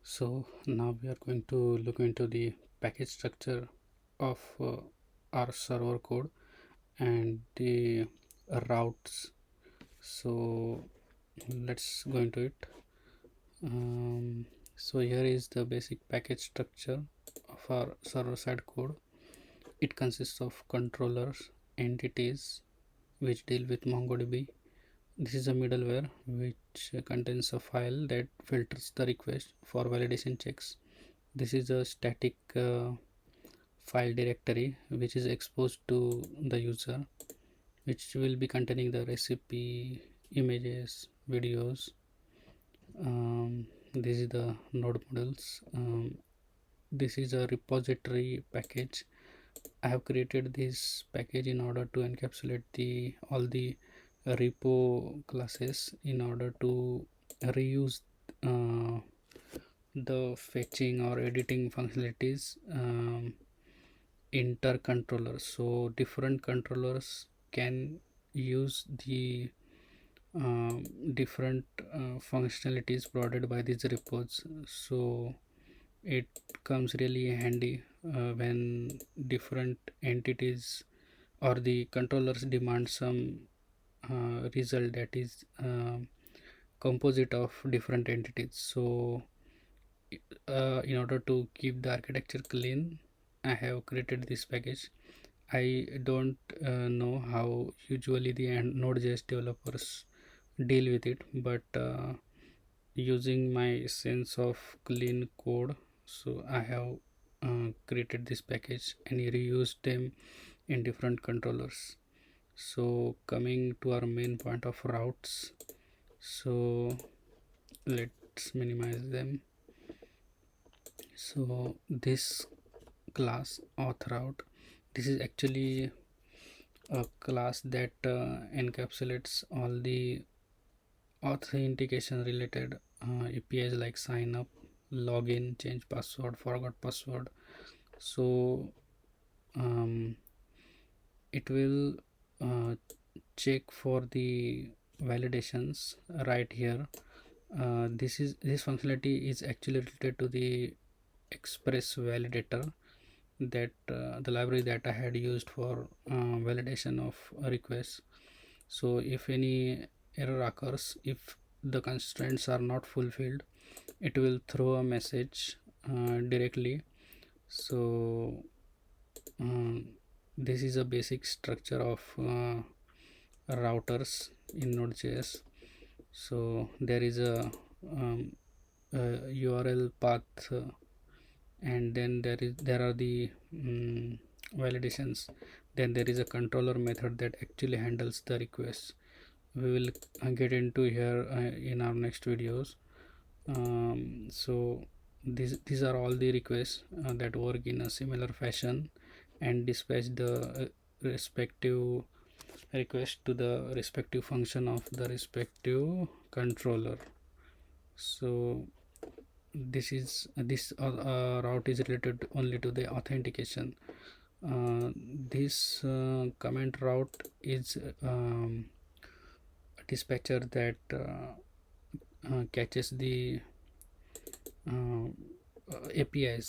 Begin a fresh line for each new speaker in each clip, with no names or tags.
So now we are going to look into the package structure of our server code and the routes. So let's go into it. So here is the basic package structure of our server side code. It consists of controllers, entities which deal with MongoDB. This is a middleware which contains a file that filters the request for validation checks. This is a static file directory which is exposed to the user, which will be containing the recipe, images, videos. This is the node models. This is a repository package. I have created this package in order to encapsulate the all the repo classes in order to reuse uh, the fetching or editing functionalities intercontrollers. So different controllers can use the different functionalities provided by these repos. So it comes really handy when different entities or the controllers demand some result that is composite of different entities. So in order to keep the architecture clean, I have created this package. I don't know how usually the Node.js developers deal with it, but using my sense of clean code, so I have created this package and reused them in different controllers. So coming to our main point of routes, so let's minimize them. So this class auth route, this is actually a class that encapsulates all the authentication related APIs like sign up, login, change password, forgot password. So um, it will uh, check for the validations right here. This functionality is actually related to the express validator, that the library that I had used for validation of requests. So if any error occurs, if the constraints are not fulfilled, it will throw a message directly. So this is a basic structure of routers in Node.js. So there is a URL path, and then there are the validations. Then there is a controller method that actually handles the requests. We will get into here in our next videos. So these are all the requests that work in a similar fashion and dispatch the respective request to the respective function of the respective controller. So this route is related only to the authentication. This comment route is a dispatcher that catches the uh, API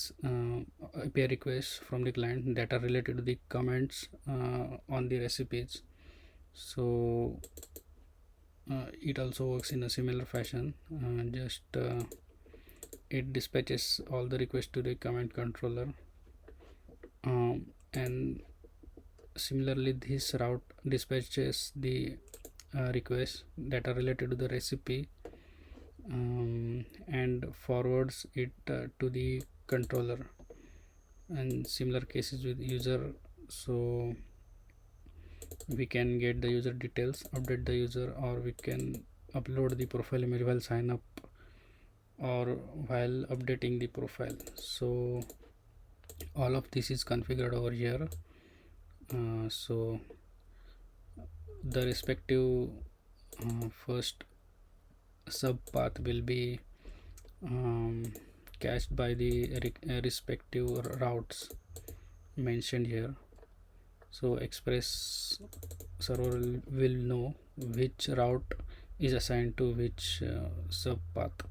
requests from the client that are related to the comments on the recipes. So it also works in a similar fashion. Just it dispatches all the requests to the command controller, and similarly this route dispatches the requests that are related to the recipe, and forwards it to the controller. And similar cases with user, so we can get the user details, update the user, or we can upload the profile image while sign up or while updating the profile. So all of this is configured over here. So the respective first subpath will be cached by the respective routes mentioned here. So express server will know which route is assigned to which subpath.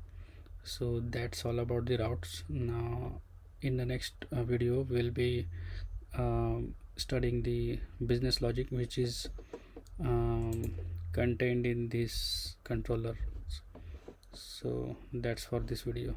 So that's all about the routes. Now in the next video we'll be studying the business logic, which is um, contained in this controller. So that's for this video.